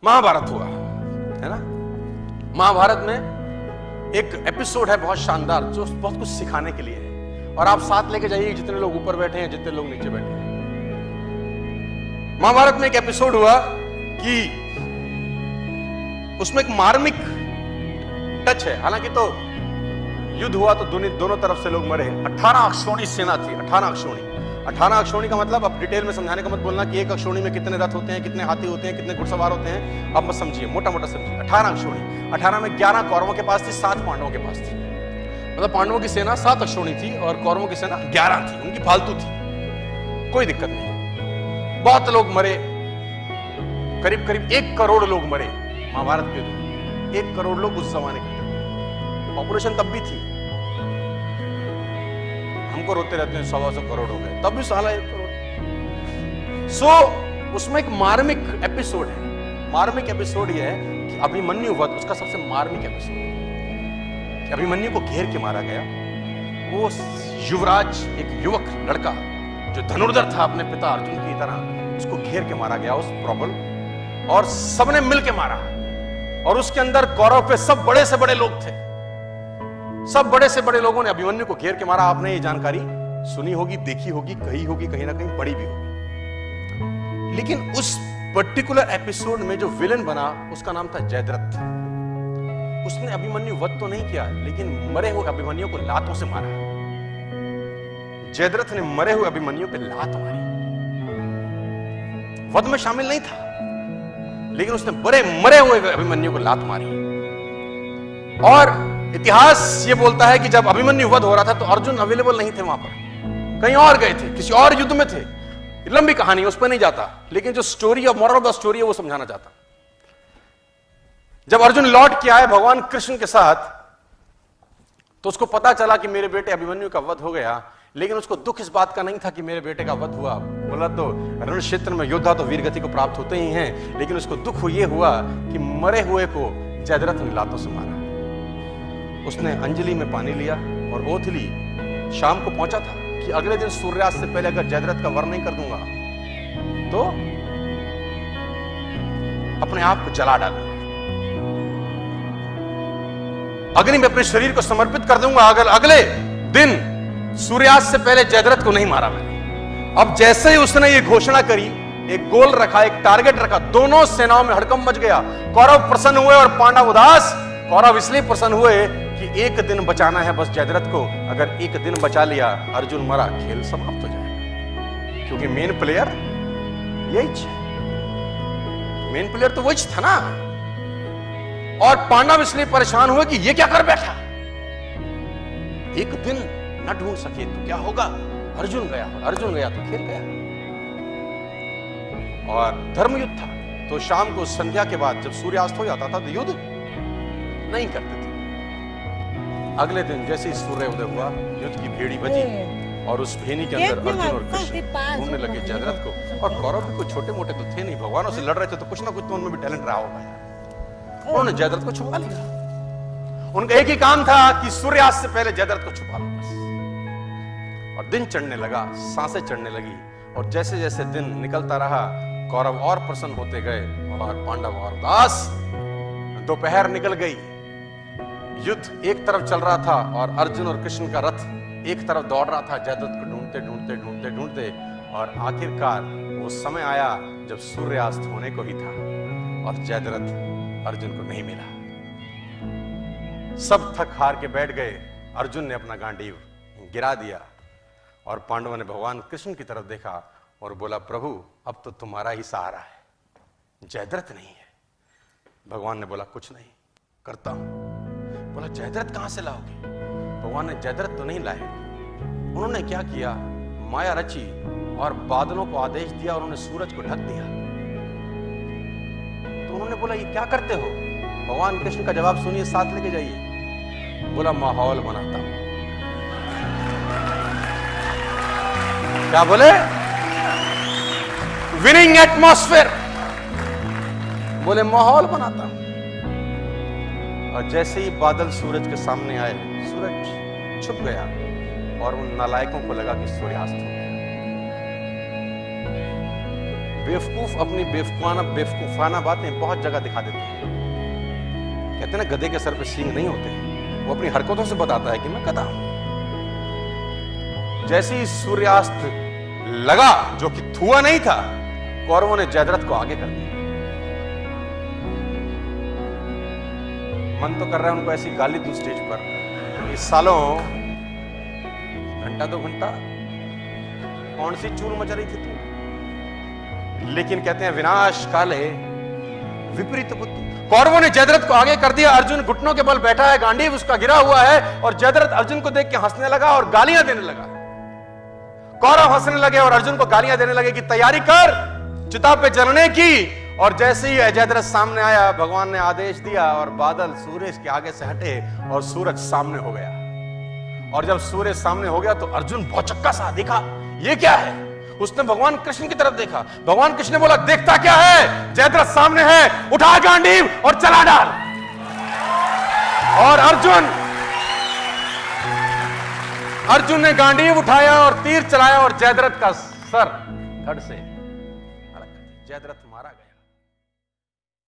महाभारत हुआ है ना। महाभारत में एक एपिसोड है बहुत शानदार जो बहुत कुछ सिखाने के लिए है, और आप साथ लेके जाइए जितने लोग ऊपर बैठे हैं, जितने लोग नीचे बैठे हैं। महाभारत में एक एपिसोड हुआ कि उसमें एक मार्मिक टच है। हालांकि तो युद्ध हुआ तो दोनों तरफ से लोग मरे। 18 अक्षौणी सेना थी। 18 अक्षौणी का मतलब अब डिटेल में समझाने का मत बोलना कि एक अक्षौणी में कितने रथ होते हैं, कितने हाथी होते हैं, कितने घुड़सवार होते हैं, अब मत समझिए, मोटा मोटा समझिए। 18 अक्षौणी, 18 में 11 कौरवों के पास थी, 7 पांडवों के पास थी। मतलब पांडवों की सेना 7 अक्षौणी थी और कौरवों की सेना 11 थी। उनकी फालतू थी, कोई दिक्कत नहीं। बहुत लोग मरे, करीब करीब 1 करोड़ लोग मरे महाभारत के युद्ध में। 1 करोड़ लोग उस जमाने के, पॉपुलेशन तब भी थी। हमको रोते रहते हैं 100 करोड़ हो गए, तब भी साला 1 करोड़। उसमें एक मार्मिक एपिसोड है। मार्मिक एपिसोड यह है कि अभिमन्यु वध, उसका सबसे मार्मिक एपिसोड कि अभिमन्यु को घेर के मारा गया। वो युवराज, एक युवक लड़का जो धनुर्धर था अपने पिता अर्जुन की तरह, उसको घेर के मारा गया उस प्रबल, और सबने मिल के मारा। और उसके अंदर कौरव पे सब बड़े से बड़े लोग थे। सब बड़े से बड़े लोगों ने अभिमन्यु को घेर के मारा। आपने ये जानकारी सुनी होगी, देखी होगी, कही होगी, कहीं ना कहीं पढ़ी भी होगी। लेकिन उस पर्टिकुलर एपिसोड में जो विलन बना उसका नाम था जयद्रथ। उसने अभिमन्यु वध तो नहीं किया, लेकिन मरे हुए अभिमन्यु को लातों से मारा। जयद्रथ ने मरे हुए अभिमन्यु पे लात मारी। वध में शामिल नहीं था, लेकिन उसने मरे हुए अभिमन्यु को लात मारी। और इतिहास ये बोलता है कि जब अभिमन्यु वध हो रहा था तो अर्जुन अवेलेबल नहीं थे वहां पर, कहीं और गए थे, किसी और युद्ध में थे। लंबी कहानी, उस पर नहीं जाता, लेकिन जो story of moral of the story है वो समझाना चाहता। जब अर्जुन लौट के आए भगवान कृष्ण के साथ, तो उसको पता चला कि मेरे बेटे अभिमन्यु का वध हो गया। लेकिन उसको दुख इस बात का नहीं था कि मेरे बेटे का वध हुआ। बोला तो रण क्षेत्र में योद्धा तो वीरगति को प्राप्त होते ही हैं, लेकिन उसको दुख ये हुआ कि मरे हुए को जयद्रथ ने लातों से मारा। उसने अंजलि में पानी लिया और ओथ ली। शाम को पहुंचा था कि अगले दिन सूर्यास्त से पहले अगर जयद्रथ का वर्ण नहीं कर दूंगा तो अपने आप को जला डालूंगा, अग्नि में अपने शरीर को समर्पित कर दूंगा। अगर अगले दिन सूर्यास्त से पहले जयद्रथ को नहीं मारा मैंने। अब जैसे ही उसने ये घोषणा करी, एक गोल रखा, एक टारगेट रखा, दोनों सेनाओं में हड़कंप मच गया। कौरव प्रसन्न हुए और पांडव उदास। कौरव इसलिए प्रसन्न हुए कि एक दिन बचाना है बस जयद्रथ को। अगर एक दिन बचा लिया, अर्जुन मरा, खेल समाप्त हो जाएगा, क्योंकि मेन प्लेयर यही है। मेन प्लेयर तो वही था ना। और पांडव इसलिए परेशान हुए कि ये क्या कर बैठा, एक दिन न ढूंढ सके तो क्या होगा। अर्जुन गया तो खेल गया। और धर्मयुद्ध था, तो शाम को संध्या के बाद जब सूर्यास्त हो जाता था तो युद्ध नहीं करते थे। अगले दिन जैसे ही सूर्योदय हुआ, युद्ध की भेड़ी बजी और उस भेनी के अंदर अर्जुन और कृष्ण घूमने लगे जयद्रथ को। और कौरव भी कुछ छोटे मोटे तो थे नहीं, भगवानों से लड़ रहे थे, तो कुछ ना कुछ तो उनमें भी टैलेंट रहा होगा। उन्होंने जयद्रथ को छुपा लिया। उनका एक ही काम था कि सूर्यास्त से पहले जयद्रथ को छुपा लो बस। और दिन चढ़ने लगा, सांसें चढ़ने लगी, और जैसे जैसे दिन निकलता रहा कौरव और प्रसन्न होते गए और पांडव और उदास। दोपहर निकल गई, युद्ध एक तरफ चल रहा था और अर्जुन और कृष्ण का रथ एक तरफ दौड़ रहा था जयद्रथ को ढूंढते। और आखिरकार वो समय आया जब सूर्यास्त होने को ही था और जयद्रथ अर्जुन को नहीं मिला। सब थक हार के बैठ गए। अर्जुन ने अपना गांडीव गिरा दिया और पांडवों ने भगवान कृष्ण की तरफ देखा और बोला, प्रभु अब तो तुम्हारा ही सहारा है, जयद्रथ नहीं है। भगवान ने बोला, कुछ नहीं, करता हूं। बोला, जयद्रथ कहां से लाओगे? भगवान ने जयद्रथ तो नहीं लाए। उन्होंने क्या किया, माया रची और बादलों को आदेश दिया और उन्होंने सूरज को ढक दिया। तो उन्होंने बोला, ये क्या करते हो? भगवान कृष्ण का जवाब सुनिए, साथ लेके जाइए। बोला, माहौल बनाता हूं। क्या बोले? Winning atmosphere. बोले, माहौल बनाता हूं। और जैसे ही बादल सूरज के सामने आए, सूरज छुप गया और उन नालायकों को लगा कि सूर्यास्त हो गया। बेवकूफ अपनी बेवकूफाना बातें बहुत जगह दिखा देते हैं। कहते हैं ना, गधे के सर पे सींग नहीं होते, वो अपनी हरकतों से बताता है कि मैं गधा हूं। जैसे ही सूर्यास्त लगा, जो कि थुआ नहीं था, कौरवों ने जयद्रथ को आगे कर दिया। मन तो कर रहा है उनको ऐसी गाली दूं स्टेज पर, इस सालों घंटा 2 घंटा कौन सी चूल मचा रही थी तू। लेकिन कहते हैं विनाश काले विपरीत बुद्धि। कौरवों ने जयद्रथ को आगे कर दिया। अर्जुन घुटनों के बल बैठा है, गांडीव उसका गिरा हुआ है, और जयद्रथ अर्जुन को देख के हंसने लगा और गालियां देने लगा। कौरव हंसने लगे और अर्जुन को गालियां देने लगे कि तैयारी कर चिता पे जलने की। और जैसे ही जयद्रथ सामने आया, भगवान ने आदेश दिया और बादल सूरज के आगे से हटे और सूरज सामने हो गया। और जब सूरज सामने हो गया तो अर्जुन भौचक्का सा देखा, ये क्या है। उसने भगवान कृष्ण की तरफ देखा। भगवान कृष्ण ने बोला, देखता क्या है, जयद्रथ सामने है, उठा गांडीव और चला डाल। और अर्जुन ने गांडीव उठाया और तीर चलाया और जयद्रथ का सर धड़ से अलग कर दिया। जयद्रथ मारा गया।